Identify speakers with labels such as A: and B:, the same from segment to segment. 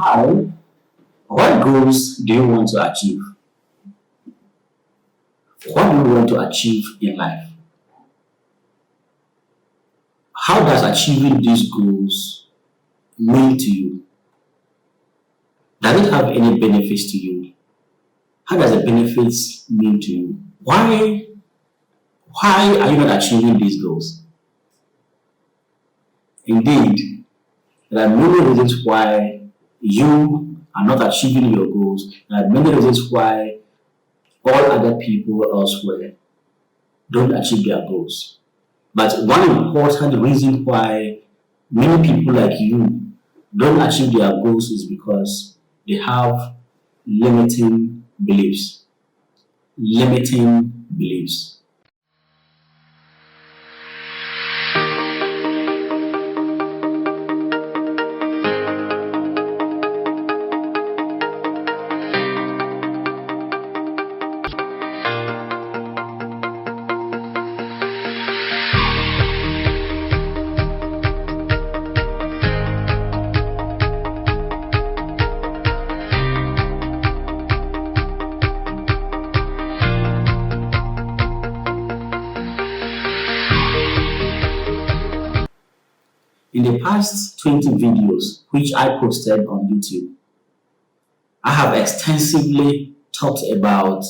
A: Hi, what goals do you want to achieve? What do you want to achieve in life? How does achieving these goals mean to you? Does it have any benefits to you? How does the benefits mean to you? Why are you not achieving these goals? Indeed, there are many reasons why you are not achieving your goals. There are many reasons why all other people elsewhere don't achieve their goals. But one important reason why many people like you don't achieve their goals is because they have limiting beliefs. Limiting beliefs. In the past 20 videos which I posted on YouTube, I have extensively talked about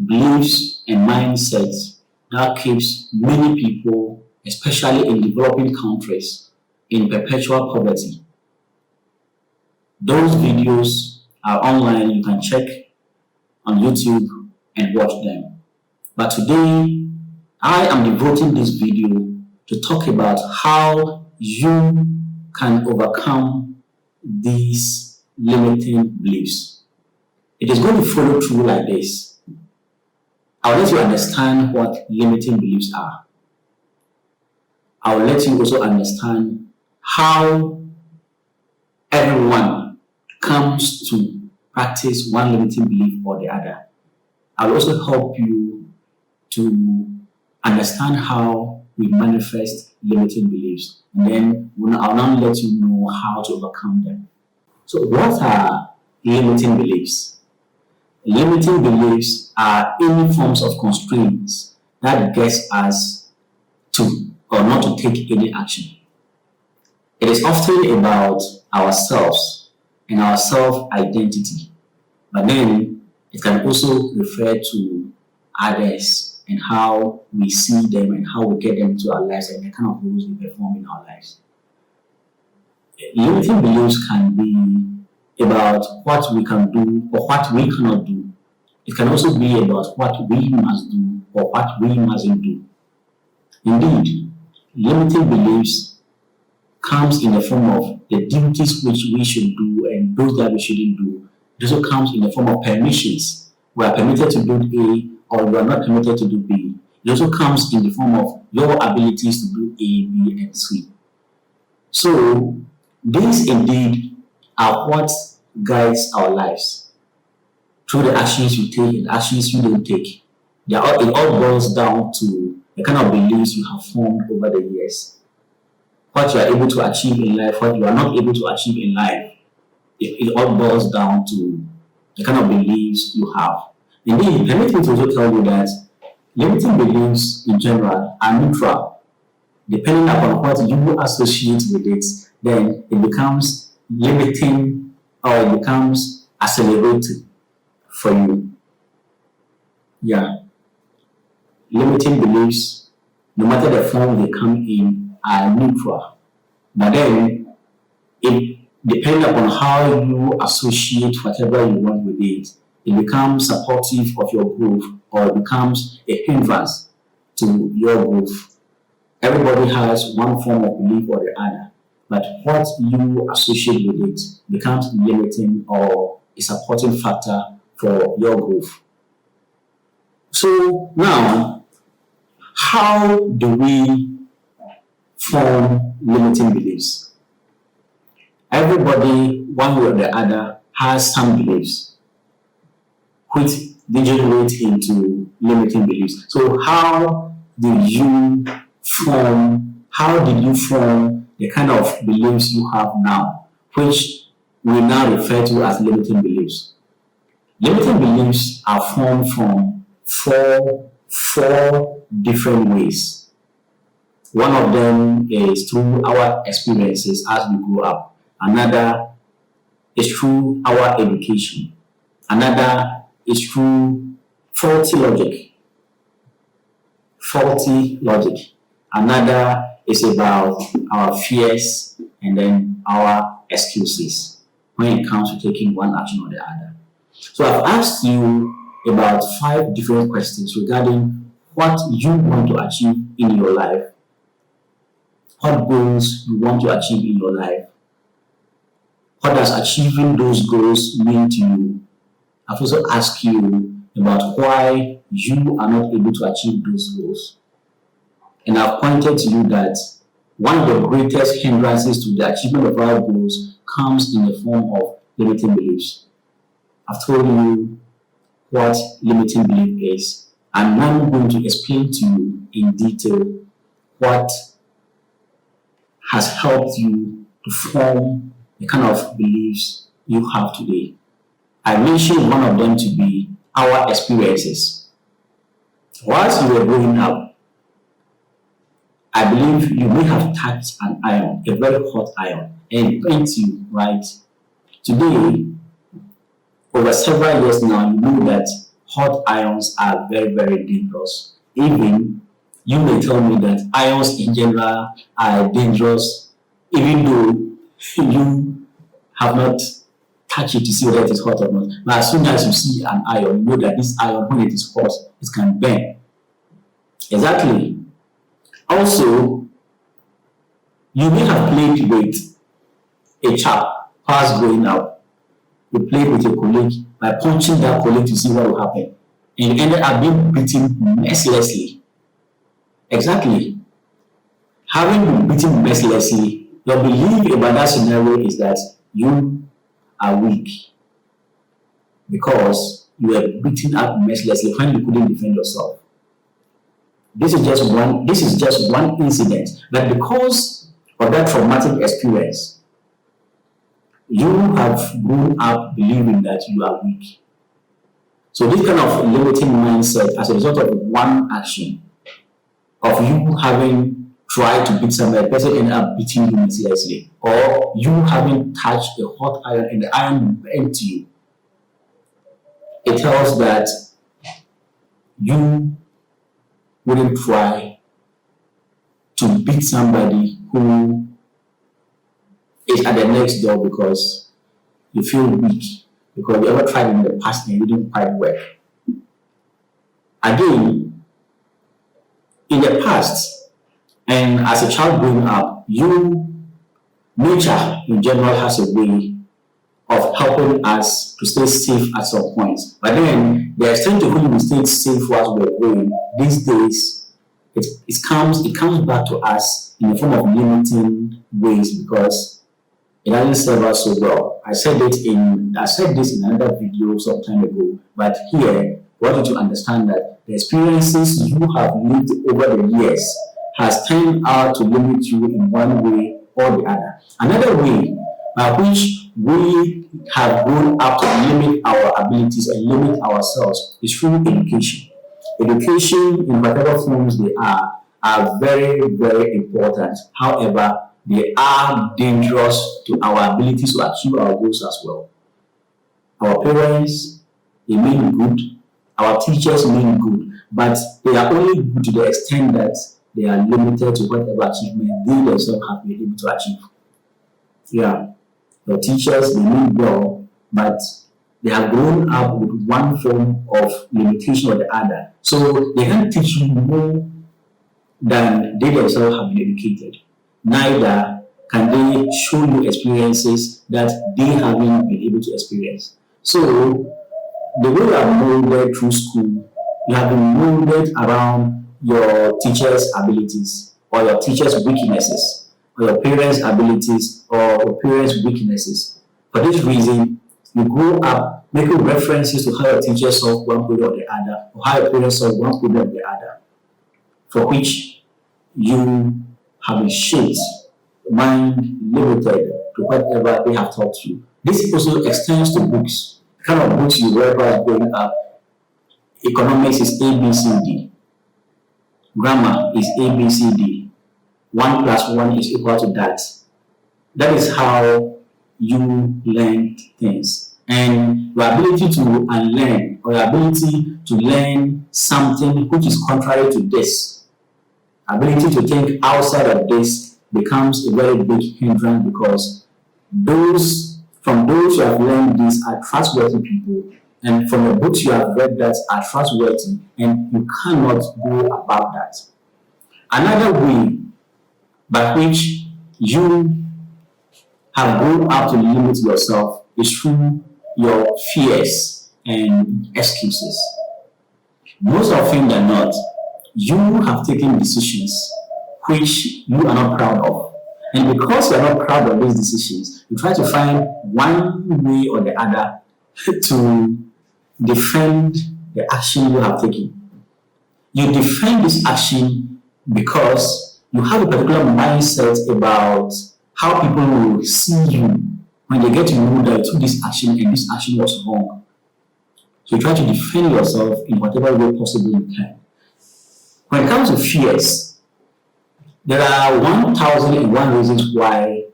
A: beliefs and mindsets that keeps many people, especially in developing countries, in perpetual poverty. Those videos are online, you can check on YouTube and watch them. But today, I am devoting this video to talk about how you can overcome these limiting beliefs. It is going to follow through like this. I'll let you understand what limiting beliefs are. I'll let you also understand how everyone comes to practice one limiting belief or the other. I'll also help you to understand how we manifest limiting beliefs. And then I'll now let you know how to overcome them. So, what are limiting beliefs? Limiting beliefs are any forms of constraints that gets us to or not to take any action. It is often about ourselves and our self-identity, but then it can also refer to others and how we see them and how we get them into our lives and the kind of roles we perform in our lives. Limiting beliefs can be about what we can do or what we cannot do. It can also be about what we must do or what we mustn't do. Indeed, limiting beliefs comes in the form of the duties which we should do and those that we shouldn't do. It also comes in the form of permissions. We are permitted to do A or we are not permitted to do B. It also comes in the form of your abilities to do A, B, and C. So, these indeed are what guides our lives through the actions you take and actions you don't take. It all boils down to the kind of beliefs you have formed over the years. What you are able to achieve in life, what you are not able to achieve in life, it all boils down to the kind of beliefs you have. Indeed, permit me to also tell you that limiting beliefs in general are neutral. Depending upon what you associate with it, then it becomes limiting or it becomes accelerating for you. Yeah. Limiting beliefs, no matter the form they come in, are neutral. But then, it depends upon how you associate whatever you want with it. It becomes supportive of your growth or it becomes a hindrance to your growth. Everybody has one form of belief or the other, but what you associate with it becomes limiting or a supporting factor for your growth. So now, how do we form limiting beliefs? Everybody, one way or the other, has some beliefs which degenerate into limiting beliefs. So how did you form the kind of beliefs you have now, which we now refer to as limiting beliefs. Limiting beliefs are formed from four different ways. One of them is through our experiences as we grow up. Another is through our education. Another is through faulty logic. Faulty logic. Another is about our fears and then our excuses when it comes to taking one action or the other. So I've asked you about 5 different questions regarding what you want to achieve in your life, what goals you want to achieve in your life, what does achieving those goals mean to you. I've also asked you about why you are not able to achieve those goals. And I've pointed to you that one of the greatest hindrances to the achievement of our goals comes in the form of limiting beliefs. I've told you what limiting belief is, and now I'm going to explain to you in detail what has helped you to form the kind of beliefs you have today. I mentioned one of them to be our experiences. Whilst you were growing up, I believe you may have touched an iron, a very hot iron, and it burnt you, right? Today, over several years now, you know that hot irons are very, very dangerous. Even you may tell me that irons in general are dangerous, even though you have not touched it to see whether it is hot or not. But as soon as you see an iron, you know that this iron, when it is hot, it can burn. Exactly. Also, you may have played with a chap past growing up. You played with a colleague by punching that colleague to see what will happen. And you ended up being beaten mercilessly. Exactly. Having been beaten mercilessly, your belief about that scenario is that you are weak because you were beaten up mercilessly when you couldn't defend yourself. This is just one incident, but because of that traumatic experience, you have grown up believing that you are weak. So this kind of limiting mindset, as a result of one action, of you having tried to beat somebody, the person ended up beating you mercilessly, or you having touched a hot iron and the iron burnt you, it tells that you wouldn't try to beat somebody who is at the next door because you feel weak, because you ever tried in the past and it didn't quite work. Again, in the past, and as a child growing up, nature in general has a way of helping us to stay safe at some point. But then the extent to which we stayed safe while we were growing, these days, it comes back to us in the form of limiting ways because it doesn't serve us so well. I said this in another video some time ago, but here I want you to understand that the experiences you have lived over the years has turned out to limit you in one way or the other. Another way by which we have grown up to limit our abilities and limit ourselves is through education. Education, in whatever forms they are very, very important. However, they are dangerous to our ability to achieve our goals as well. Our parents, they mean good. Our teachers mean good. But they are only good to the extent that they are limited to whatever achievement they themselves have been able to achieve. Yeah. Your teachers, they mean well, but they have grown up with one form of limitation or the other. So they can't teach you more than they themselves have been educated. Neither can they show you experiences that they haven't been able to experience. So the way you are molded through school, you have been molded around your teacher's abilities or your teacher's weaknesses or your parents' abilities or your parents' weaknesses. For this reason, you grow up making references to how your teacher solved one problem or the other, or how your parents solved one problem or the other, for which you have been shaped, mind limited to whatever they have taught you. This also extends to books. The kind of books you read while growing up. Economics is ABCD. Grammar is ABCD. 1 plus 1 is equal to that. That is how you learn things. And your ability to unlearn, or your ability to learn something which is contrary to this, ability to think outside of this becomes a very big hindrance, because from those who have learned this are trustworthy people, and from the books you have read that are trustworthy, and you cannot go about that. Another way by which you have grown up to limit yourself is through your fears and excuses. Most often than not, you have taken decisions which you are not proud of. And because you are not proud of those decisions, you try to find one way or the other to defend the action you have taken. You defend this action because you have a particular mindset about how people will see you when they get to know that you took this action and this action was wrong. So you try to defend yourself in whatever way possible you can. When it comes to fears, there are 1,001 reasons why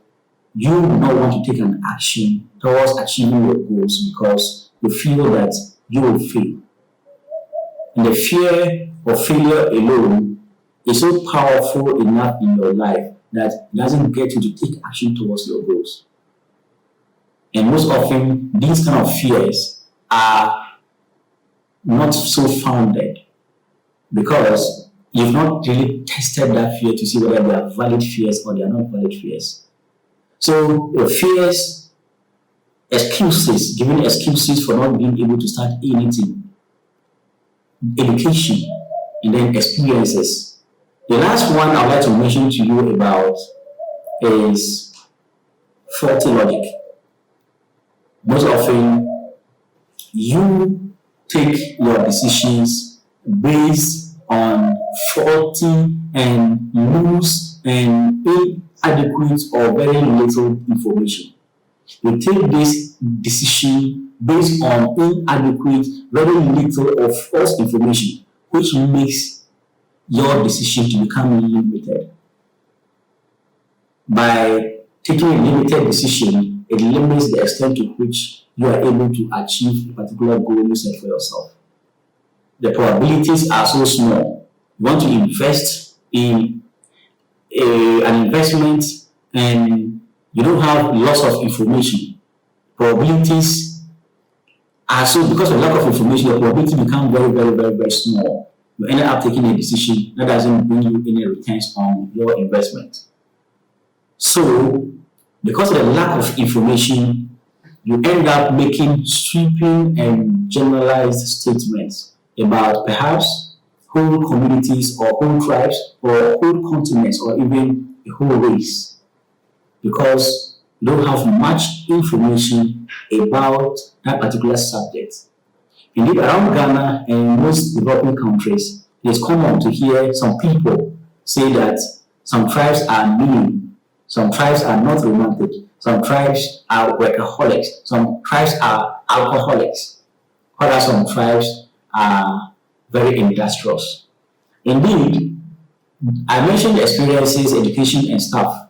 A: you do not want to take an action towards achieving your goals, because you feel that you will fail. And the fear of failure alone is so powerful enough in your life that it doesn't get you to take action towards your goals. And most often, these kind of fears are not so founded, because you've not really tested that fear to see whether they are valid fears or they are not valid fears. So your fears, giving excuses for not being able to start anything, education, and then experiences. The last one I'd like to mention to you about is faulty logic. Most often, you take your decisions based on faulty and loose and inadequate or very little information. You take this decision based on inadequate, very little or false information, which makes your decision to become limited. By taking a limited decision, it limits the extent to which you are able to achieve a particular goal you set for yourself. The probabilities are so small. You want to invest in an investment and you don't have lots of information. Probabilities are so, because of lack of information, the probability becomes very, very, very, very small. You end up taking a decision that doesn't bring you any returns on your investment. So, because of the lack of information, you end up making sweeping and generalized statements about perhaps whole communities or whole tribes or whole continents or even a whole race, because you don't have much information about that particular subject. Indeed, around Ghana and most developing countries, it is common to hear some people say that some tribes are mean, some tribes are not romantic, some tribes are workaholics, some tribes are alcoholics, while some tribes are very industrious. Indeed, I mentioned experiences, education, and stuff.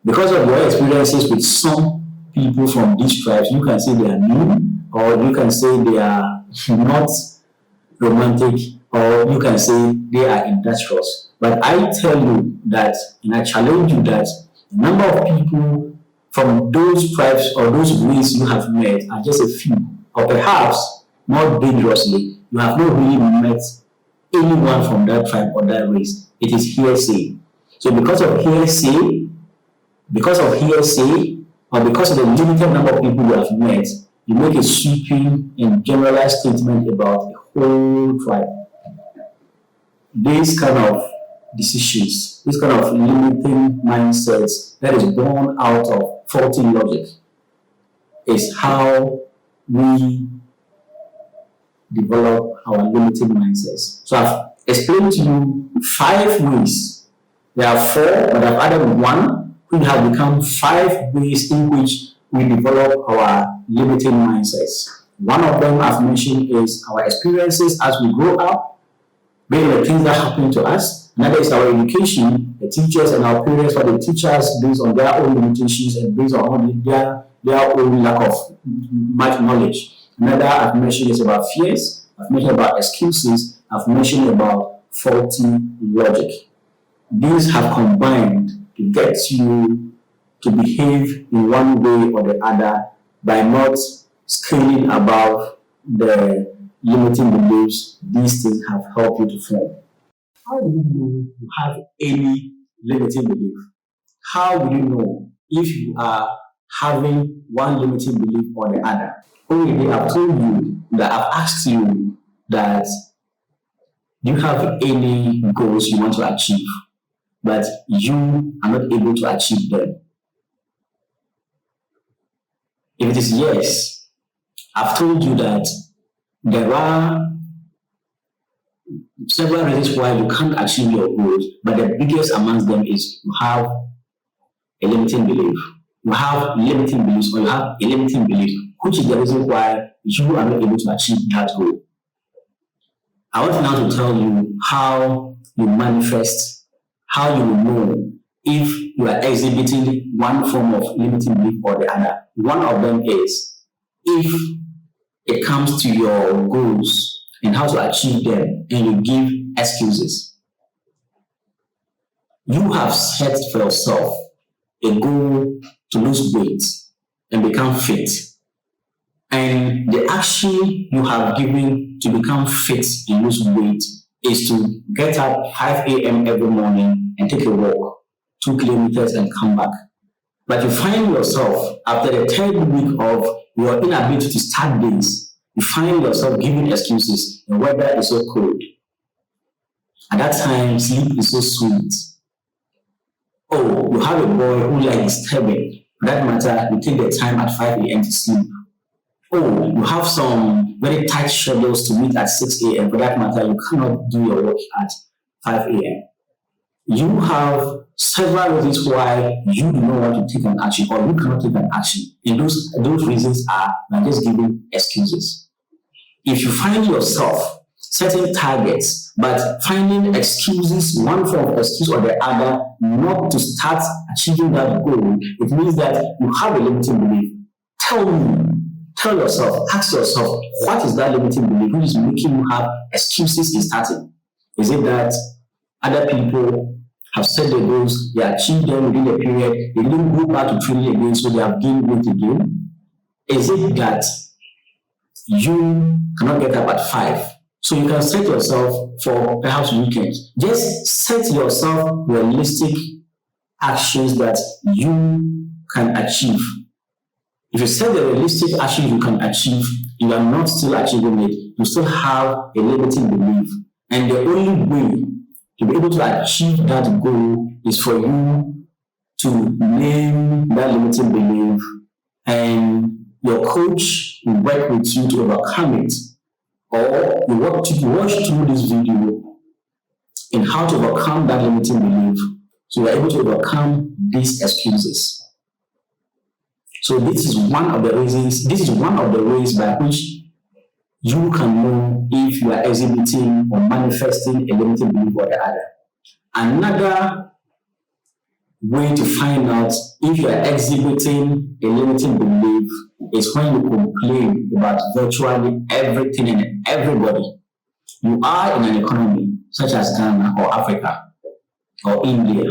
A: Because of your experiences with some people from these tribes, you can say they are mean, or you can say they are not romantic, or you can say they are industrious. But I tell you that, and I challenge you that the number of people from those tribes or those races you have met are just a few, or perhaps more dangerously, you have not really met anyone from that tribe or that race. It is hearsay. So because of hearsay, or because of the limited number of people you have met, you make a sweeping and generalized statement about a whole tribe. This kind of decisions, this kind of limiting mindsets that is born out of faulty logic is how we develop our limiting mindsets. So I've explained to you 5 ways. There are 4, but I've added 1, which have become 5 ways in which we develop our limiting mindsets. One of them I've mentioned is our experiences as we grow up, based on the things that happen to us. Another is our education, the teachers and our parents, what they teach us based on their own limitations and based on their own lack of much knowledge. Another I've mentioned is about fears. I've mentioned about excuses. I've mentioned about faulty logic. These have combined to get you to behave in one way or the other by not scaling above the limiting beliefs these things have helped you to form. How do you know you have any limiting belief? How do you know if you are having one limiting belief or the other? Only I've told you that I've asked you that do you have any goals you want to achieve, but you are not able to achieve them? If it is yes, I've told you that there are several reasons why you can't achieve your goals, but the biggest amongst them is you have a limiting belief. You have limiting beliefs or you have a limiting belief, which is the reason why you are not able to achieve that goal. I want now to tell you how you manifest, how you will know if you are exhibiting one form of limiting belief or the other. One of them is if it comes to your goals and how to achieve them and you give excuses. You have set for yourself a goal to lose weight and become fit. And the action you have given to become fit and lose weight is to get up 5 a.m. every morning and take a walk 2 kilometers and come back. But you find yourself after the third week of your inability to start days, you find yourself giving excuses. The weather is so cold. At that time, sleep is so sweet. Oh, you have a boy who likes disturbing. For that matter, you take the time at 5 a.m. to sleep. Oh, you have some very tight schedules to meet at 6 a.m. For that matter, you cannot do your work at 5 a.m. You have several reasons why you do not want to take an action or you cannot take an action. And those reasons are just giving excuses. If you find yourself setting targets, but finding excuses, one form of excuse or the other, not to start achieving that goal, it means that you have a limiting belief. Tell yourself, ask yourself, what is that limiting belief which is making you have excuses in starting? Is it that other people have set their goals, they achieved them within the period, they didn't go back to training again, so they have gained weight again? Is it that you cannot get up at 5? So you can set yourself for perhaps weekends. Just set yourself realistic actions that you can achieve. If you set the realistic actions you can achieve, you are not still achieving it, you still have a limiting belief. And the only way to be able to achieve that goal is for you to name that limiting belief, and your coach will work with you to overcome it. Or you watch through this video in how to overcome that limiting belief so you are able to overcome these excuses. So this is one of the ways by which you can know if you are exhibiting or manifesting a limiting belief or the other. Another way to find out if you are exhibiting a limiting belief is when you complain about virtually everything and everybody. You are in an economy such as Ghana or Africa or India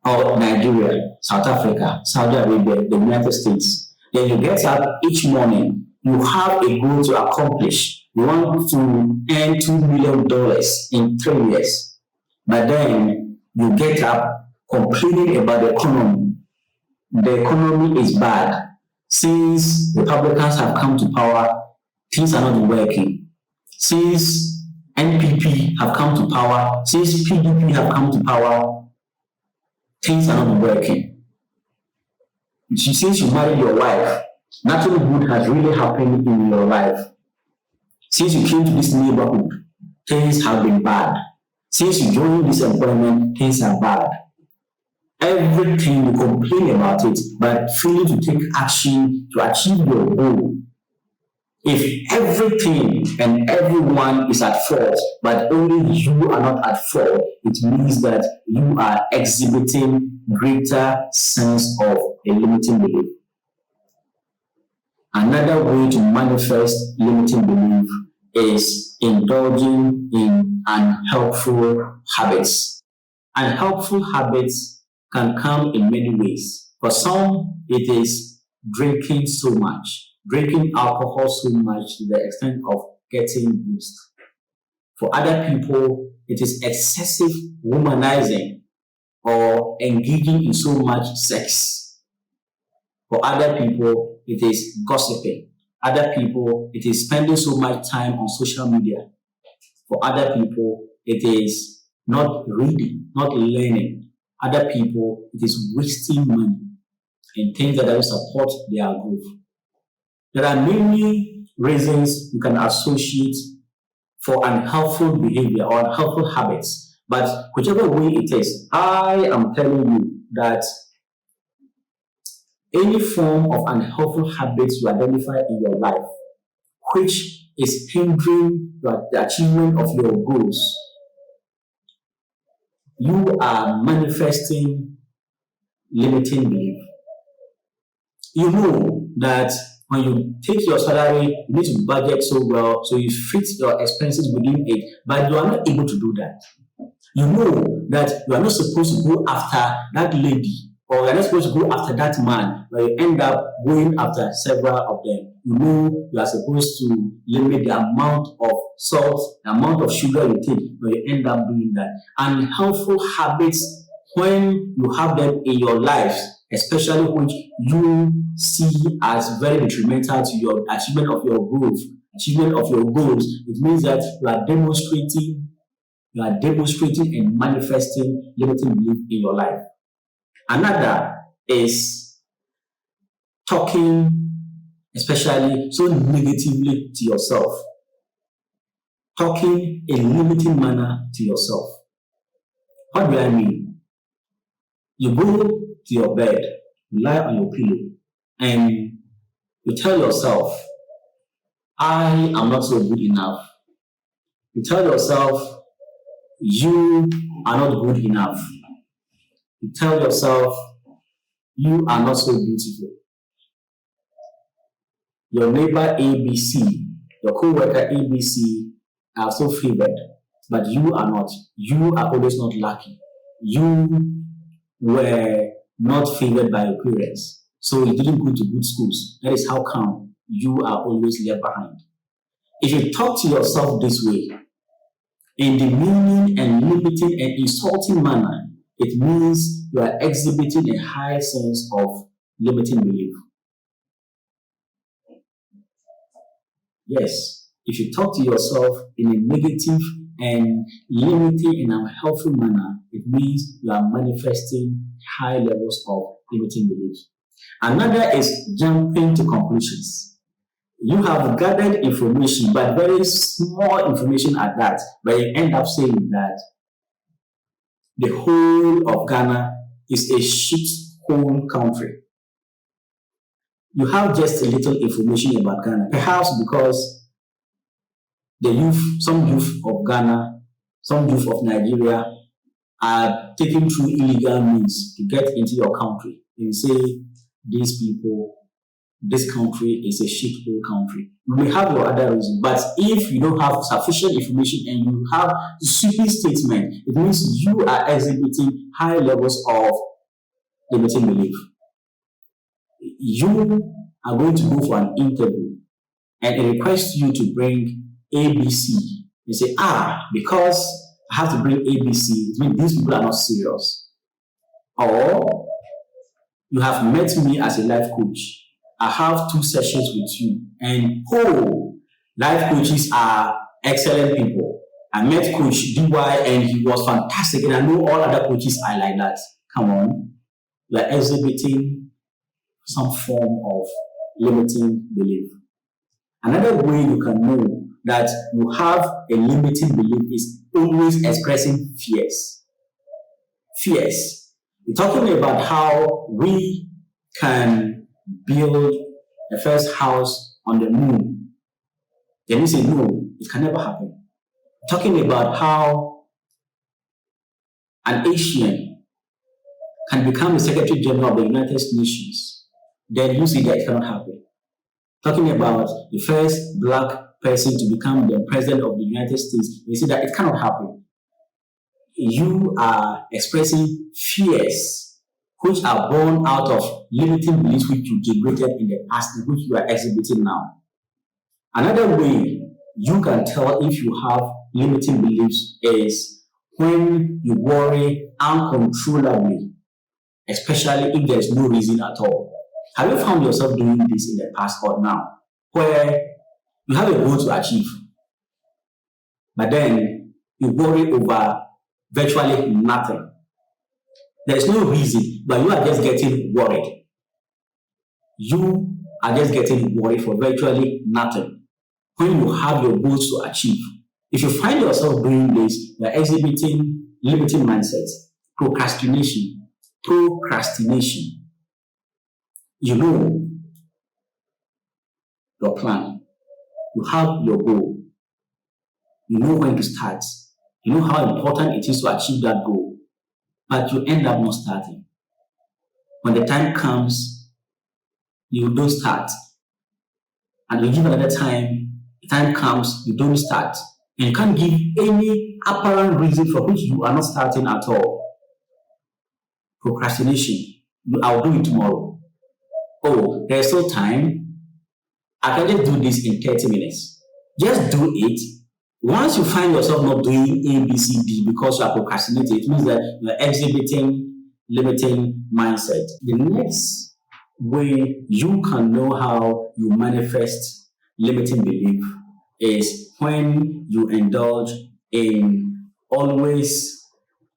A: or Nigeria, South Africa, Saudi Arabia, the United States. Then you get up each morning, you have a goal to accomplish. You want to earn $2 million in 3 years. But then you get up complaining about the economy. The economy is bad. Since Republicans have come to power, things are not working. Since NPP have come to power, since PDP have come to power, things are not working. Since you married your wife, nothing good has really happened in your life. Since you came to this neighborhood, things have been bad. Since you joined this employment, things are bad. everything, you complain about it, but failing to take action to achieve your goal. If everything and everyone is at fault, but only you are not at fault, it means that you are exhibiting greater sense of a limiting belief. Another way to manifest limiting belief is indulging in unhelpful habits. Unhelpful habits can come in many ways. For some, it is drinking so much, drinking alcohol so much to the extent of getting bruised. For other people, it is excessive womanizing or engaging in so much sex. For other people, it is gossiping. Other people, it is spending so much time on social media. For other people, it is not reading, not learning. Other people, it is wasting money in things that don't support their growth. There are many reasons you can associate for unhelpful behavior or unhelpful habits, but whichever way it is, I am telling you that any form of unhelpful habits you identify in your life, which is hindering the achievement of your goals, you are manifesting limiting belief. You know that when you take your salary, you need to budget so well, so you fit your expenses within it, but you are not able to do that. You know that you are not supposed to go after that lady, or you are not supposed to go after that man, but you end up going after several of them. You know you are supposed to limit the amount of salt, the amount of sugar you take, but you end up doing that. Unhelpful habits, when you have them in your lives, especially which you see as very detrimental to your achievement of your growth, achievement of your goals, it means that you are demonstrating and manifesting limiting belief in your life. Another is talking, especially so negatively to yourself, talking in a limiting manner to yourself. What do I mean? You go to your bed, you lie on your pillow, and you tell yourself, I am not so good enough. You tell yourself, you are not good enough. You tell yourself, you are not so beautiful. Your neighbor ABC, your co-worker ABC are so favored, but you are not. You are always not lucky. You were not favored by your parents, so you didn't go to good schools. That is how come you are always left behind. If you talk to yourself this way, in demeaning and limiting and insulting manner, it means you are exhibiting a high sense of limiting belief. Yes, if you talk to yourself in a negative and limiting and unhelpful manner, it means you are manifesting high levels of limiting belief. Another is jumping to conclusions. You have gathered information, but very small information at that, but you end up saying that the whole of Ghana is a shit hole country. You have just a little information about Ghana, perhaps because some youth of Ghana, some youth of Nigeria are taking through illegal means to get into your country. And say, these people, this country is a shithole country. You may have your other reasons, but if you don't have sufficient information and you have sweeping statement, it means you are exhibiting high levels of limiting belief. You are going to go for an interview and it requests you to bring ABC. You say, because I have to bring ABC, it means these people are not serious. Or you have met me as a life coach. I have 2 sessions with you, and life coaches are excellent people. I met Coach DY and he was fantastic, and I know all other coaches are like that. Come on, you are exhibiting some form of limiting belief. Another way you can know that you have a limiting belief is always expressing fears. Fears. We're talking about how we can build the first house on the moon. Then you say, no, it can never happen. We're talking about how an Asian can become the Secretary General of the United Nations. Then you see that it cannot happen. Talking about the first black person to become the President of the United States, you see that it cannot happen. You are expressing fears which are born out of limiting beliefs which you generated in the past, which you are exhibiting now. Another way you can tell if you have limiting beliefs is when you worry uncontrollably, especially if there's no reason at all. Have you found yourself doing this in the past or now, where you have a goal to achieve, but then you worry over virtually nothing? There is no reason, but you are just getting worried. You are just getting worried for virtually nothing when you have your goals to achieve. If you find yourself doing this, you are exhibiting limiting mindsets, procrastination. You know your plan. You have your goal. You know when to start. You know how important it is to achieve that goal. But you end up not starting. When the time comes, you don't start. And you give another time, the time comes, you don't start. And you can't give any apparent reason for which you are not starting at all. Procrastination. I'll do it tomorrow. Oh, there's still time. I can just do this in 30 minutes. Just do it. Once you find yourself not doing A, B, C, D because you are procrastinating, it means that you are exhibiting limiting mindset. The next way you can know how you manifest limiting belief is when you indulge in always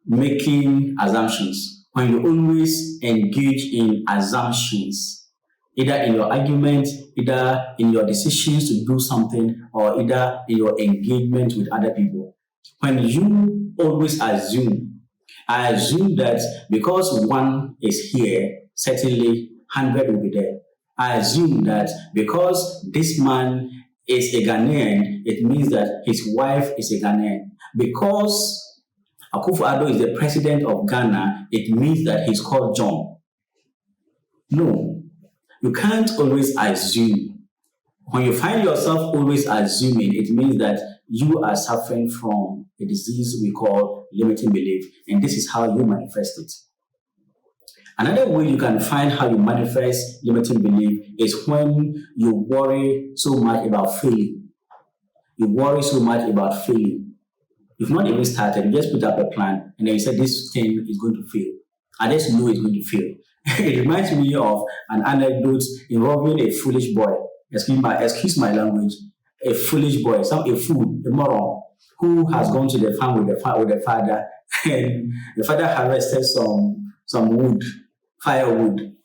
A: making assumptions. When you always engage in assumptions, either in your argument, either in your decisions to do something, or either in your engagement with other people. When you always assume, I assume that because one is here, certainly 100 will be there. I assume that because this man is a Ghanaian, it means that his wife is a Ghanaian. Because Akufo-Addo is the president of Ghana, it means that he's called John. No, you can't always assume. When you find yourself always assuming, it means that you are suffering from a disease we call limiting belief, and this is how you manifest it. Another way you can find how you manifest limiting belief is when you worry so much about failing. You worry so much about failing. You've not even started, you just put up a plan, and then you say this thing is going to fail. I just know it's going to fail. It reminds me of an anecdote involving a foolish boy. Excuse my language. A foolish boy, a fool, a moron, who has gone to the farm with the father, and the father harvested some wood, firewood.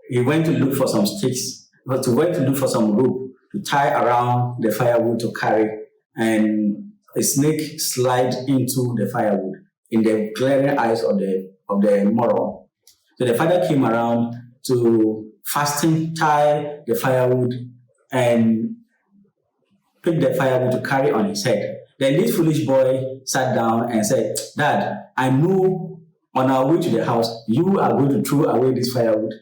A: He went to look for some sticks, went to look for some rope to tie around the firewood to carry, and a snake slid into the firewood in the glaring eyes of the moron. So the father came around to fasten, tie the firewood, and pick the firewood to carry on his head. Then this foolish boy sat down and said, "Dad, I know on our way to the house, you are going to throw away this firewood."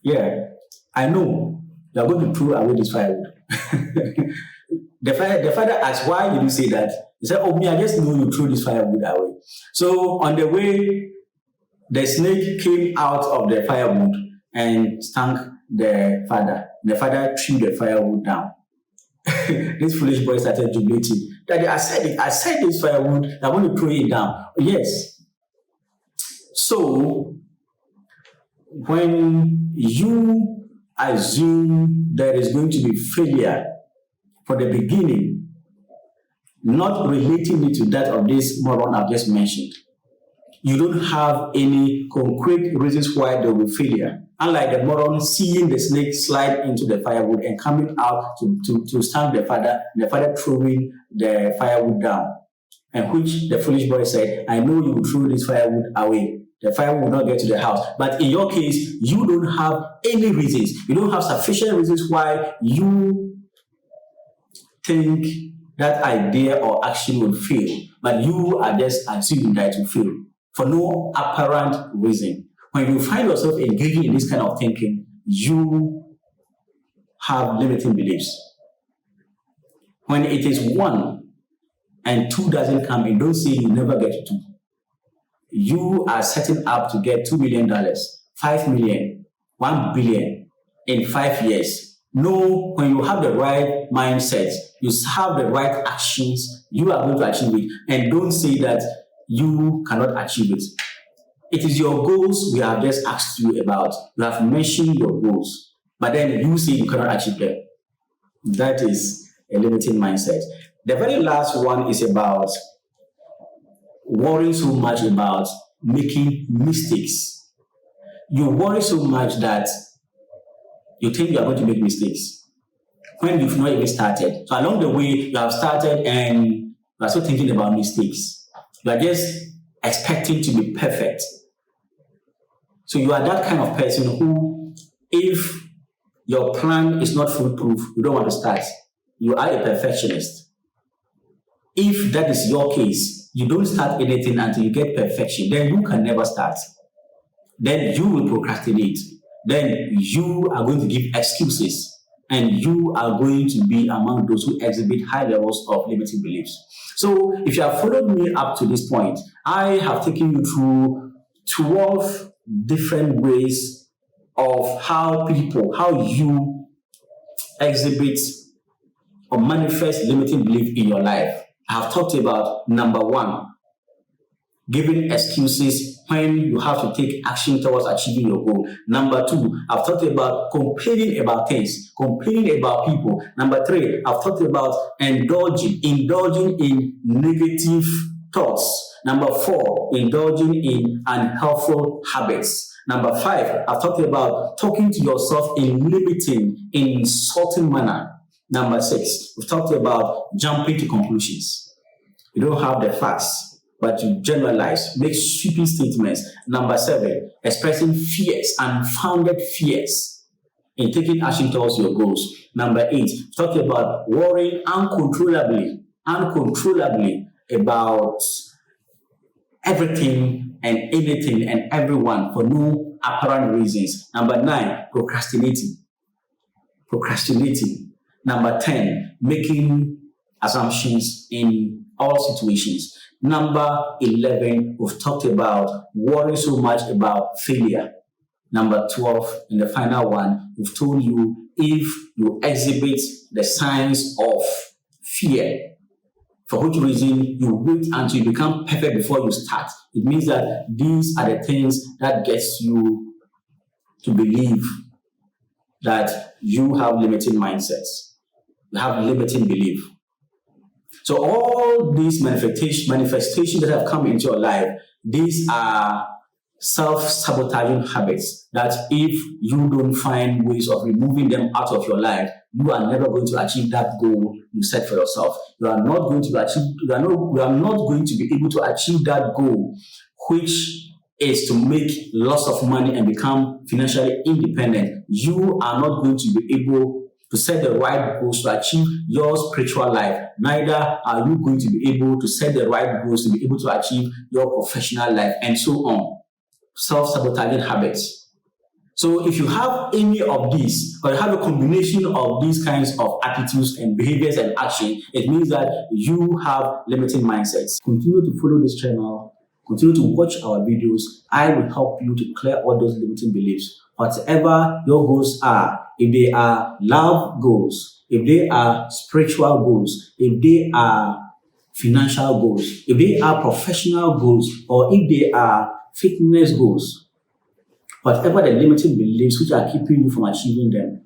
A: "Yeah, I know you are going to throw away this firewood." The father asked, "Why did you say that?" He said, "Oh, me, I just know you threw this firewood away." So on the way, the snake came out of the firewood and stung the father. The father threw the firewood down. This foolish boy started jubilating. "Daddy, I said this firewood, I want to throw it down." "Oh, yes." So when you assume there is going to be failure for the beginning, not relating it to that of this moron I've just mentioned, you don't have any concrete reasons why there will be failure. Unlike the moron seeing the snake slide into the firewood and coming out to stung the father throwing the firewood down. And which the foolish boy said, I know you will throw this firewood away. The fire will not get to the house. But in your case, you don't have any reasons. You don't have sufficient reasons why you think that idea or action will fail. But you are just assuming that it will fail for no apparent reason. When you find yourself engaging in this kind of thinking, you have limiting beliefs. When it is 1 and 2 doesn't come in, don't say you never get to 2. You are setting up to get $2 million, $5 million, $1 billion in 5 years. Know when you have the right mindset, you have the right actions, you are going to achieve it. And don't say that you cannot achieve it. It is your goals we have just asked you about. You have mentioned your goals, but then you say you cannot achieve them. That is a limiting mindset. The very last one is about worrying so much about making mistakes. You worry so much that you think you are going to make mistakes when you've not even started. So along the way, you have started and you are still thinking about mistakes. You are just expecting to be perfect. So you are that kind of person who, if your plan is not foolproof, you don't want to start. You are a perfectionist. If that is your case, you don't start anything until you get perfection, then you can never start. Then you will procrastinate. Then you are going to give excuses, and you are going to be among those who exhibit high levels of limiting beliefs. So if you have followed me up to this point, I have taken you through 12 different ways of how you exhibit or manifest limiting belief in your life. I have talked about number 1, giving excuses when you have to take action towards achieving your goal. Number 2, I've talked about complaining about things, complaining about people. Number 3, I've talked about indulging in negative thoughts. Number 4, indulging in unhelpful habits. Number 5, I've talked about talking to yourself in limiting, in insulting manner. Number 6, we've talked about jumping to conclusions. You don't have the facts, but you generalize, make sweeping statements. Number 7, expressing fears, unfounded fears in taking action towards your goals. Number 8, talk about worrying uncontrollably about everything and anything and everyone for no apparent reasons. Number 9, procrastinating. Number 10, making assumptions in all situations. Number 11, we've talked about worrying so much about failure. Number 12, and the final one, we've told you if you exhibit the signs of fear, for which reason you wait until you become perfect before you start. It means that these are the things that gets you to believe that you have limiting mindsets. You have limiting belief. So all these manifestations that have come into your life, these are self-sabotaging habits that if you don't find ways of removing them out of your life, you are never going to achieve that goal you set for yourself. You are not going to be able to achieve that goal, which is to make lots of money and become financially independent. You are not going to be able to set the right goals to achieve your spiritual life. Neither are you going to be able to set the right goals to be able to achieve your professional life, and so on. Self-sabotaging habits. So if you have any of these, or you have a combination of these kinds of attitudes and behaviors and action, it means that you have limiting mindsets. Continue to follow this channel. Continue to watch our videos. I will help you to clear all those limiting beliefs. Whatever your goals are, if they are love goals, if they are spiritual goals, if they are financial goals, if they are professional goals, or if they are fitness goals, whatever the limiting beliefs which are keeping you from achieving them,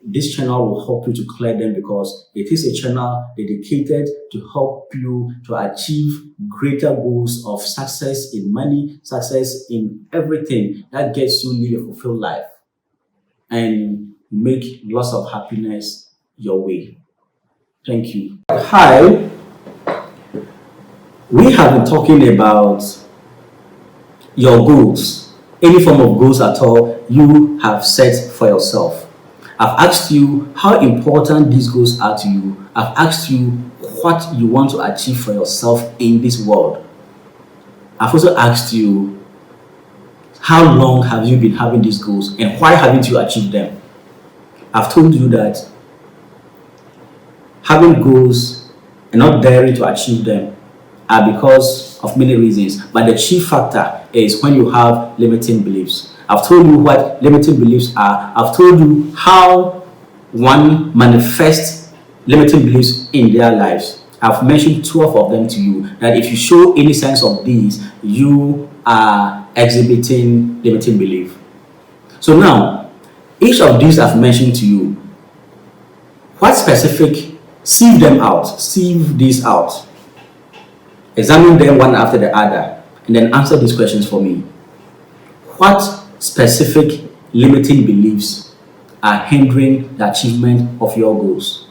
A: this channel will help you to clear them, because it is a channel dedicated to help you to achieve greater goals of success in money, success in everything that gets you live a fulfilled life and make lots of happiness your way. Thank you. Hi, We have been talking about your goals, any form of goals at all you have set for yourself. I've asked you how important these goals are to you. I've asked you what you want to achieve for yourself in this world. I've also asked you how long have you been having these goals and why haven't you achieved them? I've told you that having goals and not daring to achieve them are because of many reasons, but the chief factor is when you have limiting beliefs. I've told you what limiting beliefs are. I've told you how one manifests limiting beliefs in their lives. I've mentioned 12 of them to you, that if you show any sense of these, you are exhibiting limiting belief. So now, each of these I've mentioned to you, what specific, sieve them out, sieve these out. Examine them one after the other, and then answer these questions for me. What specific limiting beliefs are hindering the achievement of your goals?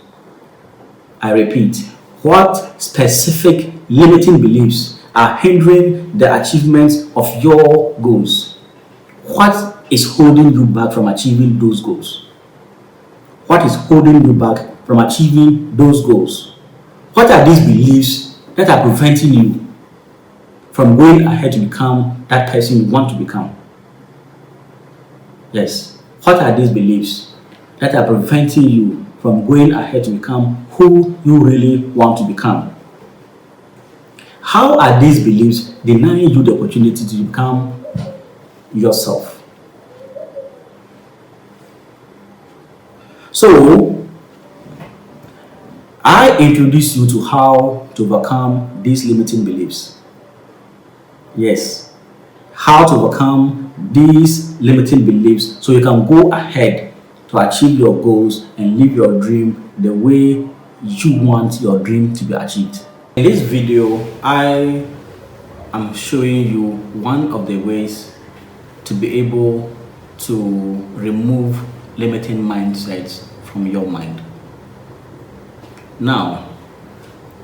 A: I repeat, what specific limiting beliefs are hindering the achievement of your goals? What is holding you back from achieving those goals? What is holding you back from achieving those goals? What are these beliefs that are preventing you from going ahead to become that person you want to become? Yes. What are these beliefs that are preventing you from going ahead to become who you really want to become? How are these beliefs denying you the opportunity to become yourself? So, I introduce you to how to overcome these limiting beliefs. Yes, how to overcome these limiting beliefs so you can go ahead to achieve your goals and live your dream the way you want your dream to be achieved. In this video, I am showing you one of the ways to be able to remove limiting mindsets from your mind. Now,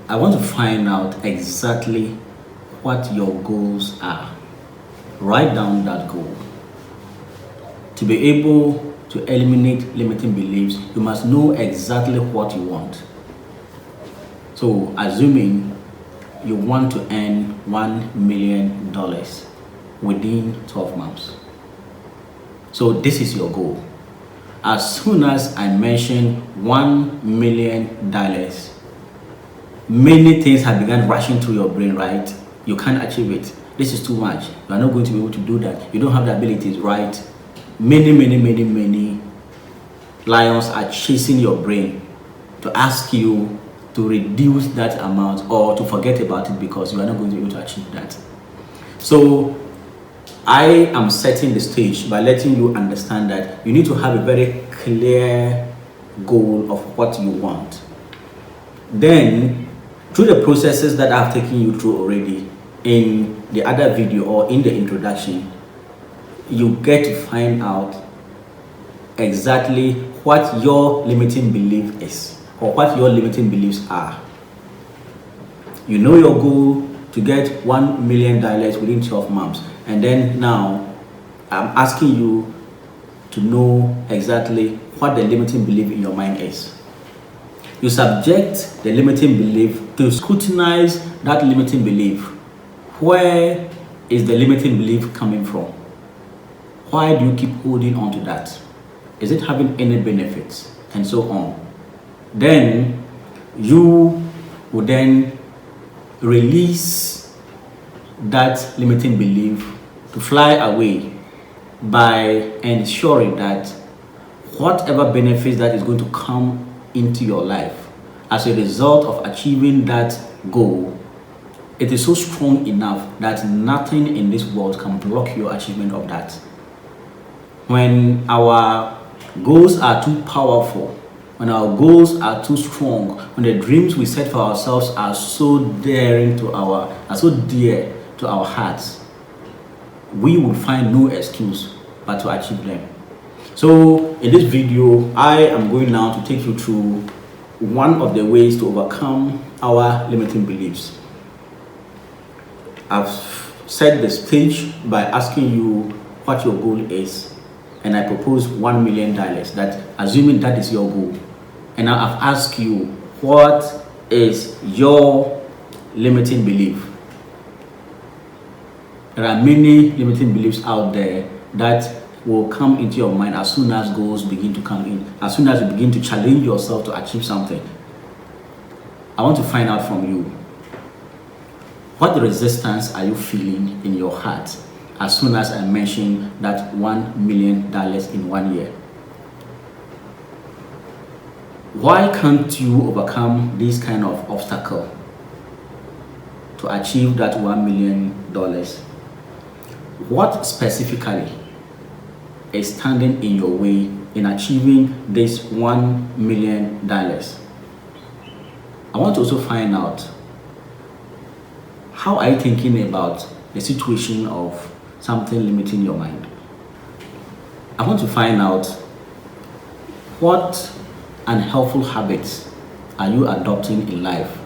A: I want to find out exactly what your goals are. Write down that goal. To be able to eliminate limiting beliefs, you must know exactly what you want. So, assuming you want to earn $1 million within 12 months. So, this is your goal. As soon as I mention $1 million, many things have begun rushing through your brain, right? You can't achieve it. This is too much. You are not going to be able to do that. You don't have the abilities, right? Many lions are chasing your brain to ask you to reduce that amount or to forget about it because you are not going to be able to achieve that. So I am setting the stage by letting you understand that you need to have a very clear goal of what you want. Then, through the processes that I've taken you through already in the other video or in the introduction, you get to find out exactly what your limiting belief is or what your limiting beliefs are. You know your goal to get $1 million within 12 months. And then now, I'm asking you to know exactly what the limiting belief in your mind is. You subject the limiting belief to scrutinize that limiting belief. Where is the limiting belief coming from? Why do you keep holding on to that? Is it having any benefits? And so on. Then you will then release that limiting belief to fly away by ensuring that whatever benefits that is going to come into your life as a result of achieving that goal, it is so strong enough that nothing in this world can block your achievement of that. When our goals are too powerful, when our goals are too strong, when the dreams we set for ourselves are so dear to our hearts, we will find no excuse but to achieve them. So in this video, I am going now to take you through one of the ways to overcome our limiting beliefs.
B: I've set the stage by asking you what your goal is, and I propose $1 million. That assuming that is your goal, and now I've asked you what is your limiting belief. There are many limiting beliefs out there that will come into your mind as soon as goals begin to come in, as soon as you begin to challenge yourself to achieve something. I want to find out from you, what resistance are you feeling in your heart as soon as I mention that $1 million in 1 year? Why can't you overcome this kind of obstacle to achieve that $1 million? What specifically is standing in your way in achieving this $1 million? I want to also find out, how are you thinking about the situation of something limiting your mind? I want to find out, what unhelpful habits are you adopting in life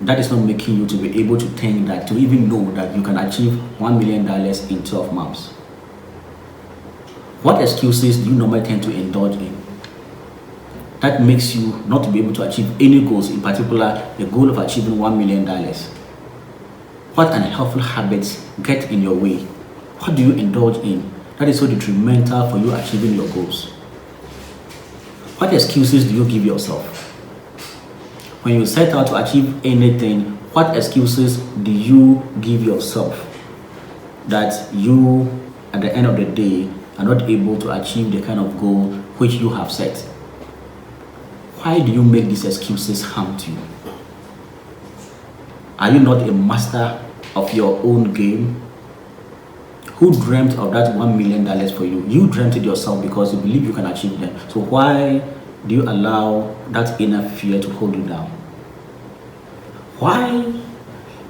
B: that is not making you to be able to think that, to even know that you can achieve $1 million in 12 months? What excuses do you normally tend to indulge in that makes you not to be able to achieve any goals, in particular the goal of achieving $1 million? What unhelpful habits get in your way? What do you indulge in that is so detrimental for you achieving your goals? What excuses do you give yourself? When you set out to achieve anything, what excuses do you give yourself that you, at the end of the day, are not able to achieve the kind of goal which you have set? Why do you make these excuses harm to you? Are you not a master of your own game? Who dreamt of that $1 million for you? You dreamt it yourself because you believe you can achieve them. So why do you allow that inner fear to hold you down? Why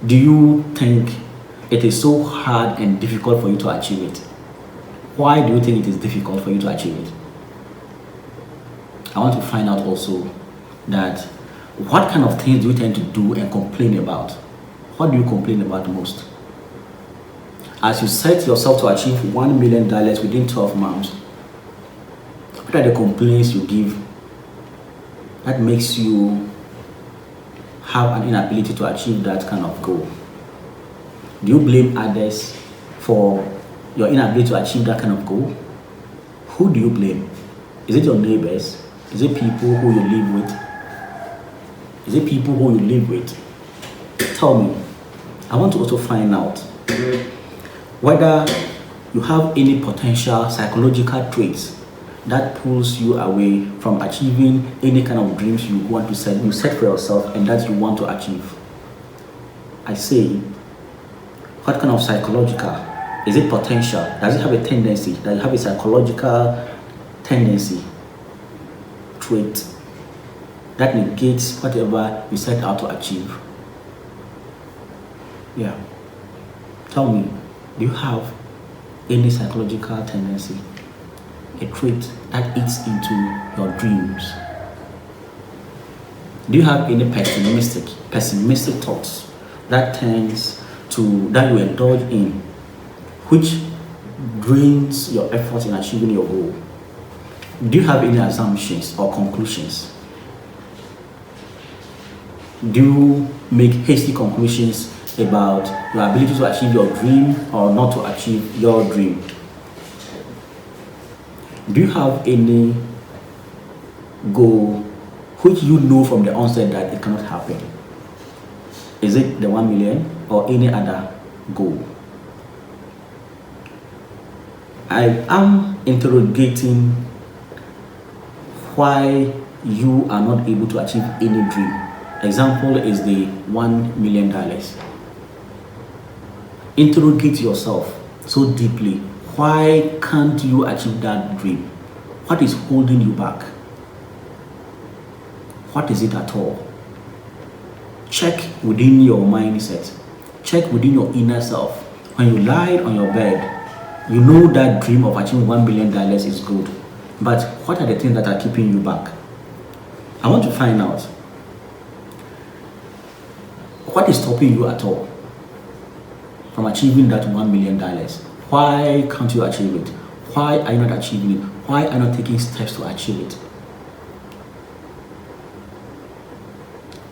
B: do you think it is so hard and difficult for you to achieve it? Why do you think it is difficult for you to achieve it? I want to find out also that, what kind of things do you tend to do and complain about? What do you complain about most? As you set yourself to achieve $1 million within 12 months, what are the complaints you give that makes you have an inability to achieve that kind of goal? Do you blame others for your inability to achieve that kind of goal? Who do you blame? Is it your neighbors? Is it people who you live with? Is it people who you live with? Tell me. I want to also find out whether you have any potential psychological traits that pulls you away from achieving any kind of dreams you want to set, you set for yourself and that you want to achieve. I say, what kind of psychological? Is it potential? Does it have a tendency? Does it have a psychological tendency, trait that negates whatever you set out to achieve? Yeah. Tell me, do you have any psychological tendency, a trait that eats into your dreams? Do you have any pessimistic thoughts that you indulge in, which drains your efforts in achieving your goal? Do you have any assumptions or conclusions? Do you make hasty conclusions about your ability to achieve your dream or not to achieve your dream? Do you have any goal which you know from the onset that it cannot happen? Is it the $1 million or any other goal? I am interrogating why you are not able to achieve any dream. Example is the $1 million. Interrogate yourself so deeply. Why can't you achieve that dream? What is holding you back? What is it at all? Check within your mindset. Check within your inner self. When you lie on your bed, you know that dream of achieving $1 million is good. But what are the things that are keeping you back? I want to find out, what is stopping you at all? from achieving that $1 million? Why can't you achieve it? Why are you not achieving it? Why are you not taking steps to achieve it?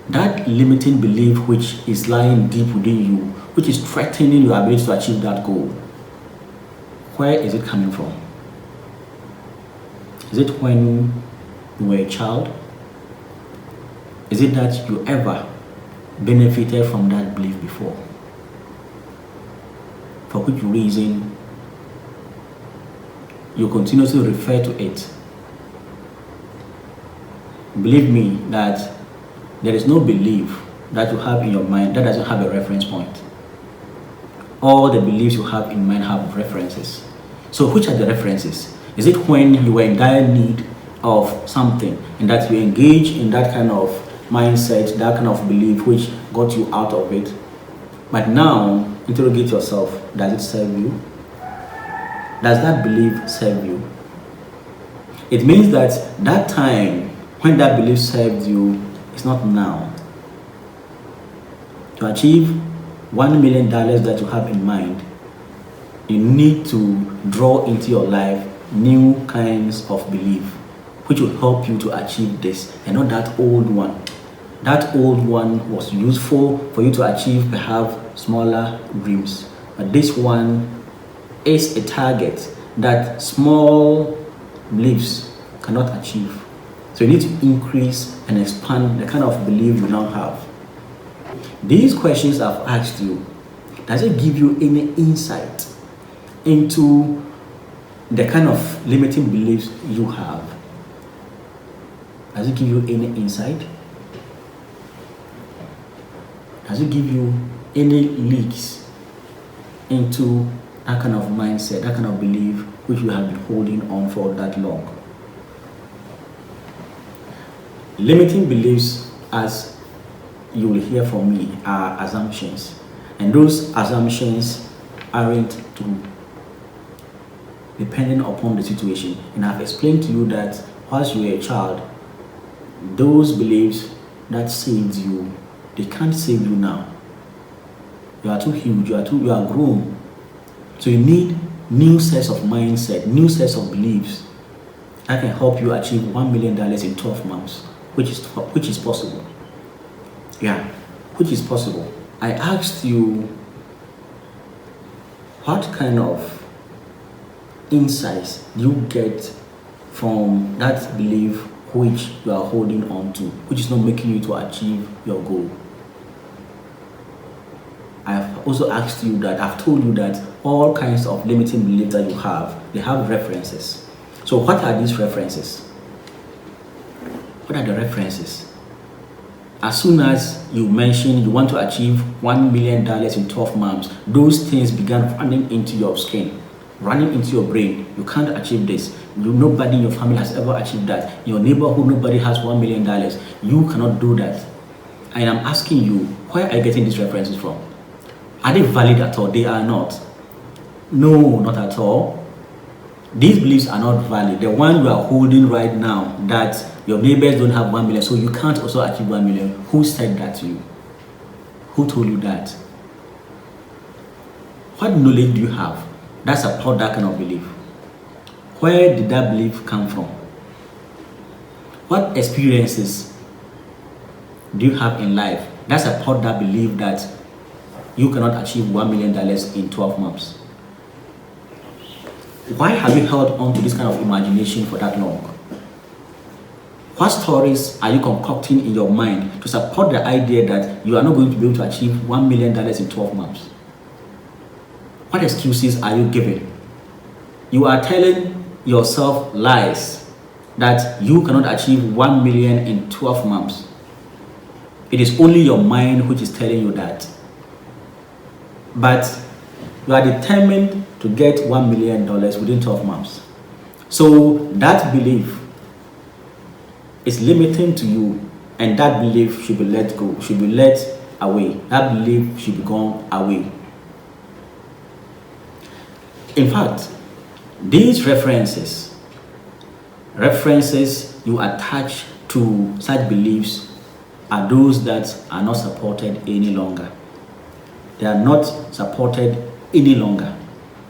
B: That limiting belief which is lying deep within you, which is threatening your ability to achieve that goal, where is it coming from? Is it when you were a child? Is it that you ever benefited from that belief before? For which reason you continuously refer to it? Believe me that there is no belief that you have in your mind that doesn't have a reference point. All the beliefs you have in mind have references. So which are the references? Is it when you were in dire need of something and that you engage in that kind of mindset, that kind of belief which got you out of it? But now, interrogate yourself, does it serve you? Does that belief serve you? It means that that time when that belief served you is not now. To achieve $1 million that you have in mind, you need to draw into your life new kinds of belief which will help you to achieve this, and not that old one. That old one was useful for you to achieve perhaps smaller dreams, but this one is a target that small beliefs cannot achieve. So you need to increase and expand the kind of belief you now have. These questions I've asked you, does it give you any insight into the kind of limiting beliefs you have? Does it give you any insight? Does it give you any leaks into that kind of mindset, that kind of belief which you have been holding on for that long? Limiting beliefs, as you will hear from me, are assumptions, and those assumptions aren't true, depending upon the situation. And I've explained to you that whilst you were a child, those beliefs that saved you, they can't save you now. You are too huge, you are grown. So you need new sets of mindset, new sets of beliefs that can help you achieve $1 million in 12 months, which is possible. Yeah, which is possible. I asked you, what kind of insights do you get from that belief which you are holding on to, which is not making you to achieve your goal? I've also asked you that, I've told you that all kinds of limiting beliefs that you have, they have references. So what are these references? What are the references? As soon as you mention you want to achieve $1 million in 12 months, those things began running into your skin, running into your brain. You can't achieve this. Nobody in your family has ever achieved that. In your neighborhood, nobody has $1 million. You cannot do that. And I'm asking you, where are you getting these references from? Are they valid at all? They are not. No, not at all. These beliefs are not valid. The one you are holding right now, that your neighbors don't have 1 million, so you can't also achieve 1 million. Who said that to you? Who told you that? What knowledge do you have that support that kind of belief? Where did that belief come from? What experiences do you have in life that support that belief that you cannot achieve $1 million in 12 months? Why have you held on to this kind of imagination for that long? What stories are you concocting in your mind to support the idea that you are not going to be able to achieve $1 million in 12 months? What excuses are you giving? You are telling yourself lies that you cannot achieve 1 million in 12 months. It is only your mind which is telling you that. But you are determined to get $1 million within 12 months. So that belief is limiting to you, and that belief should be let go, should be let away. That belief should be gone away. In fact, these references you attach to such beliefs are those that are not supported any longer. they are not supported any longer.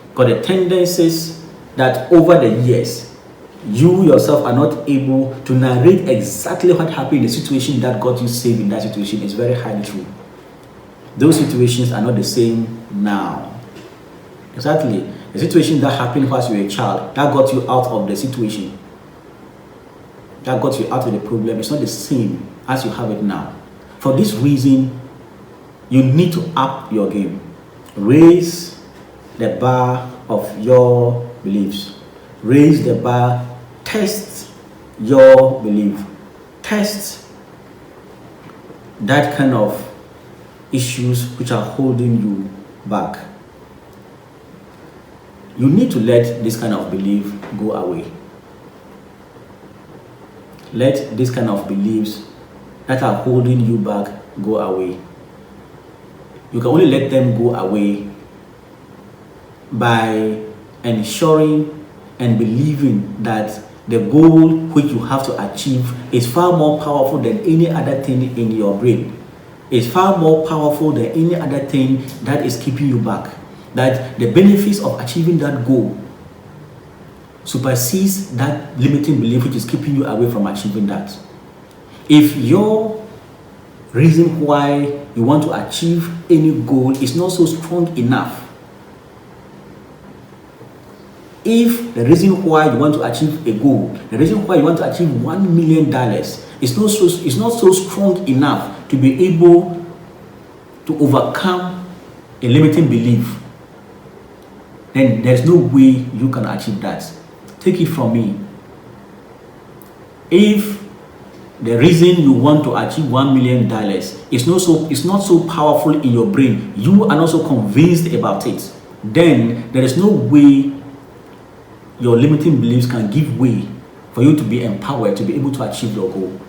B: Because the tendencies that over the years, you yourself are not able to narrate exactly what happened in the situation that got you saved in that situation is very highly true. Those situations are not the same now. Exactly. The situation that happened whilst you were a child, that got you out of the situation, that got you out of the problem, it's not the same as you have it now. For this reason, you need to up your game. Raise the bar of your beliefs. Raise the bar. Test your belief. Test that kind of issues which are holding you back. You need to let this kind of belief go away. Let this kind of beliefs that are holding you back go away. You can only let them go away by ensuring and believing that the goal which you have to achieve is far more powerful than any other thing in your brain. It's far more powerful than any other thing that is keeping you back. That the benefits of achieving that goal supersedes that limiting belief which is keeping you away from achieving that. If your reason why you want to achieve any goal is not so strong enough, if the reason why you want to achieve a goal, the reason why you want to achieve $1 million is not so strong enough to be able to overcome a limiting belief, then there's no way you can achieve that. Take it from me. If the reason you want to achieve $1 million is not so powerful in your brain, you are not so convinced about it, then there is no way your limiting beliefs can give way for you to be empowered to be able to achieve your goal.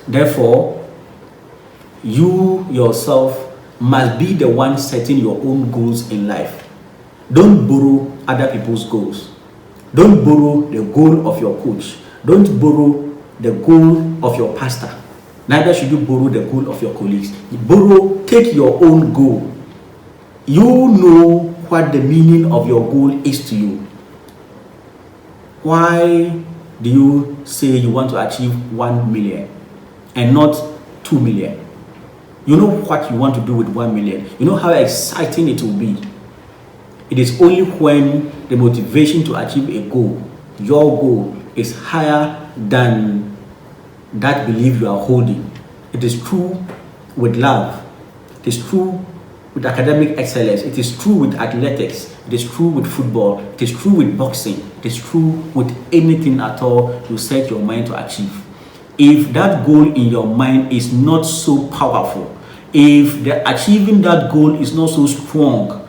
B: Therefore, you yourself must be the one setting your own goals in life. Don't borrow other people's goals. Don't borrow the goal of your coach. Don't borrow the goal of your pastor. Neither should you borrow the goal of your colleagues. Take your own goal. You know what the meaning of your goal is to you. Why do you say you want to achieve 1 million and not 2 million? You know what you want to do with 1 million. You know how exciting it will be. It is only when the motivation to achieve a goal, your goal, is higher than that belief you are holding. It is true with love. It is true with academic excellence. It is true with athletics. It is true with football. It is true with boxing. It is true with anything at all you set your mind to achieve. If that goal in your mind is not so powerful, if achieving that goal is not so strong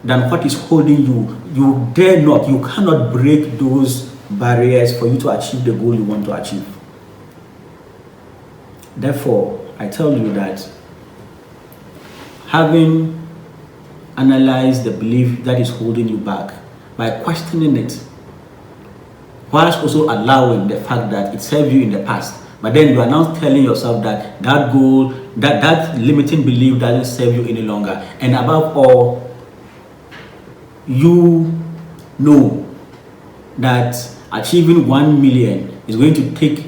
B: than what is holding you, you cannot break those barriers for you to achieve the goal you want to achieve. Therefore, I tell you that having analyzed the belief that is holding you back, by questioning it, whilst also allowing the fact that it served you in the past, but then you are now telling yourself that that goal, that limiting belief doesn't serve you any longer. And above all, you know that achieving 1 million is going to take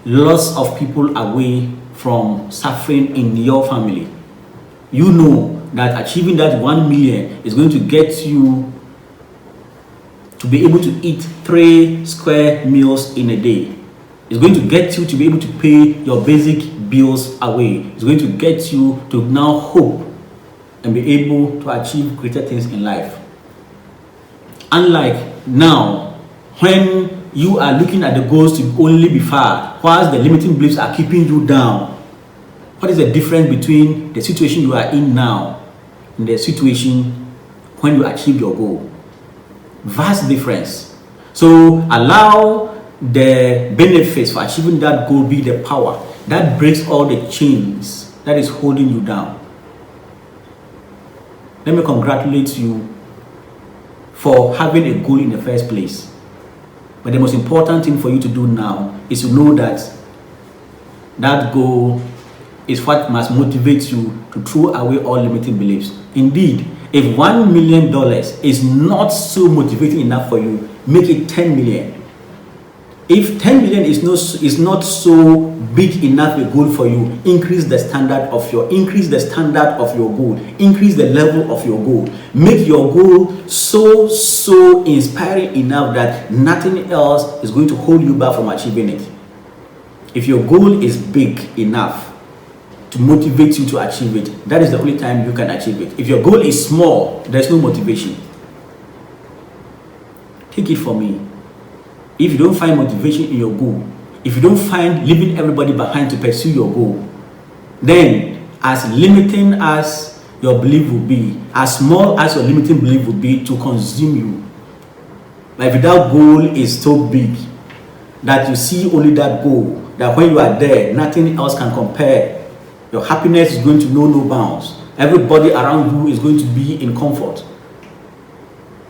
B: lots of people away from suffering in your family. You know that achieving that 1 million is going to get you to be able to eat 3 square meals in a day. It's going to get you to be able to pay your basic bills away. It's going to get you to now hope and be able to achieve greater things in life. Unlike now, when you are looking at the goals to only be far, whilst the limiting beliefs are keeping you down. What is the difference between the situation you are in now and the situation when you achieve your goal? Vast difference. So allow the benefits for achieving that goal be the power that breaks all the chains that is holding you down. Let me congratulate you for having a goal in the first place. But the most important thing for you to do now is to know that that goal is what must motivate you to throw away all limiting beliefs. Indeed, if $1 million is not so motivating enough for you, make it 10 million. If 10 million is not so big enough a goal for you, increase the standard of your goal, increase the level of your goal. Make your goal so inspiring enough that nothing else is going to hold you back from achieving it. If your goal is big enough to motivate you to achieve it, that is the only time you can achieve it. If your goal is small, there's no motivation. Take it from me. If you don't find motivation in your goal, if you don't find leaving everybody behind to pursue your goal, then as limiting as your belief will be, as small as your limiting belief will be to consume you, like if that goal is so big that you see only that goal, that when you are there, nothing else can compare, your happiness is going to know no bounds. Everybody around you is going to be in comfort.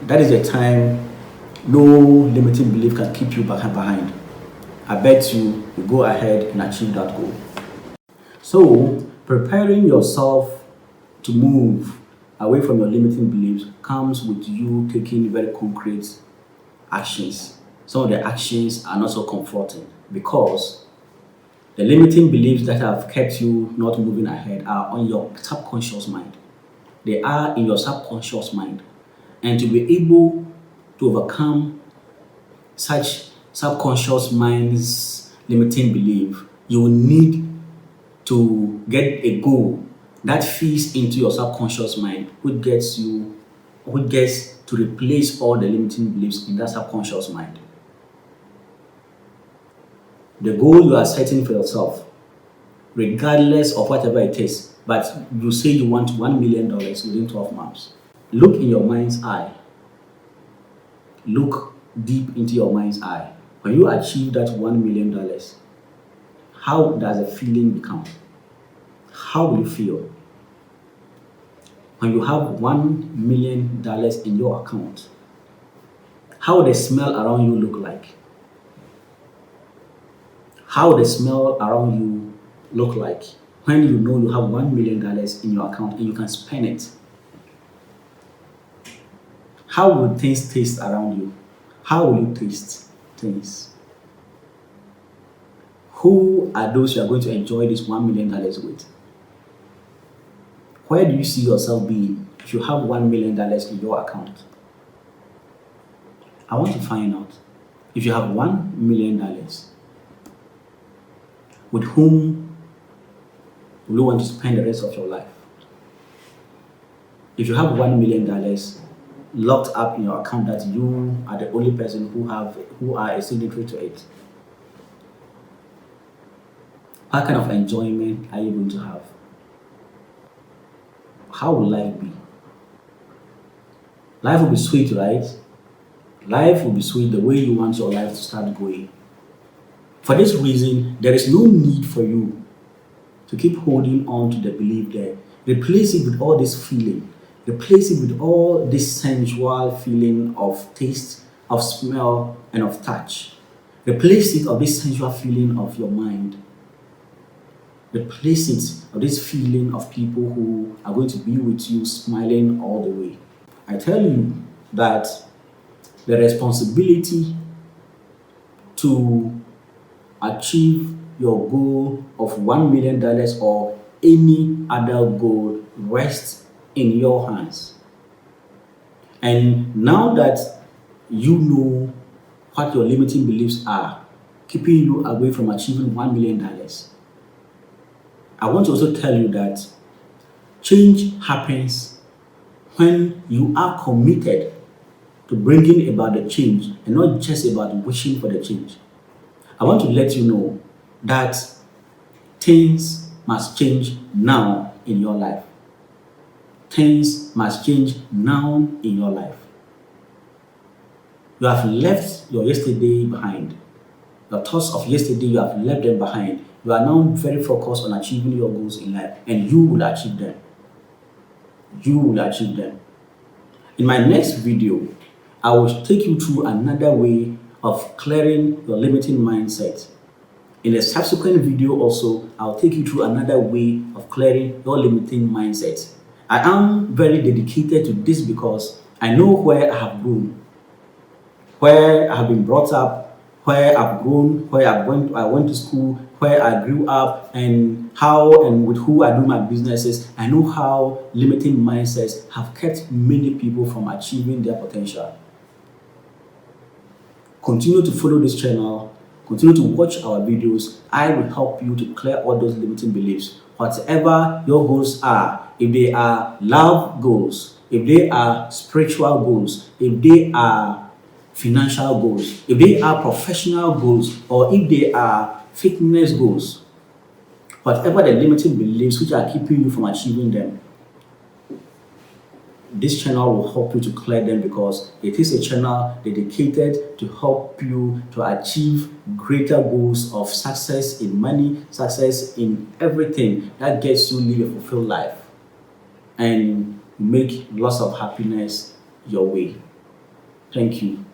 B: That is the time no limiting belief can keep you behind. I bet you will go ahead and achieve that goal. So, preparing yourself to move away from your limiting beliefs comes with you taking very concrete actions. Some of the actions are not so comforting because the limiting beliefs that have kept you not moving ahead are on your subconscious mind. They are in your subconscious mind. And to be able to overcome such subconscious mind's limiting belief, you will need to get a goal that feeds into your subconscious mind, which gets to replace all the limiting beliefs in that subconscious mind. The goal you are setting for yourself, regardless of whatever it is, but you say you want $1 million within 12 months. Look in your mind's eye. Look deep into your mind's eye. When you achieve that $1 million, how does the feeling become? How will you feel? When you have $1 million in your account, how will the smell around you look like? How will the smell around you look like when you know you have $1 million in your account and you can spend it? How will things taste around you? How will you taste things? Who are those you are going to enjoy this $1 million with? Where do you see yourself being if you have $1 million in your account? I want to find out if you have $1 million, with whom will you want to spend the rest of your life? If you have $1 million locked up in your account that you are the only person who are a signatory to it, what kind of enjoyment are you going to have? How will life be? Life will be sweet, right? Life will be sweet the way you want your life to start going. For this reason, there is no need for you to keep holding on to the belief there. Replace it with all this feeling. Replace it with all this sensual feeling of taste, of smell, and of touch. Replace it with this sensual feeling of your mind. Replace it with this feeling of people who are going to be with you smiling all the way. I tell you that the responsibility to achieve your goal of $1 million or any other goal rests in your hands. And now that you know what your limiting beliefs are, keeping you away from achieving $1 million, I want to also tell you that change happens when you are committed to bringing about the change and not just about wishing for the change. I want to let you know that things must change now in your life. Things must change now in your life. You have left your yesterday behind. Your thoughts of yesterday, you have left them behind. You are now very focused on achieving your goals in life, and you will achieve them. You will achieve them. In my next video, I will take you through another way of clearing your limiting mindset In a subsequent video also, I'll take you through another way of clearing your limiting mindset. I am very dedicated to this because I know where I have grown, where I have been brought up, where I've grown, where I went to school, where I grew up, and how and with who I do my businesses. I know how limiting mindsets have kept many people from achieving their potential. Continue to follow this channel, continue to watch our videos. I will help you to clear all those limiting beliefs. Whatever your goals are, if they are love goals, if they are spiritual goals, if they are financial goals, if they are professional goals, or if they are fitness goals, whatever the limiting beliefs which are keeping you from achieving them, this channel will help you to clear them, because it is a channel dedicated to help you to achieve greater goals of success in money, success in everything that gets you live a fulfilled life and make lots of happiness your way. Thank you.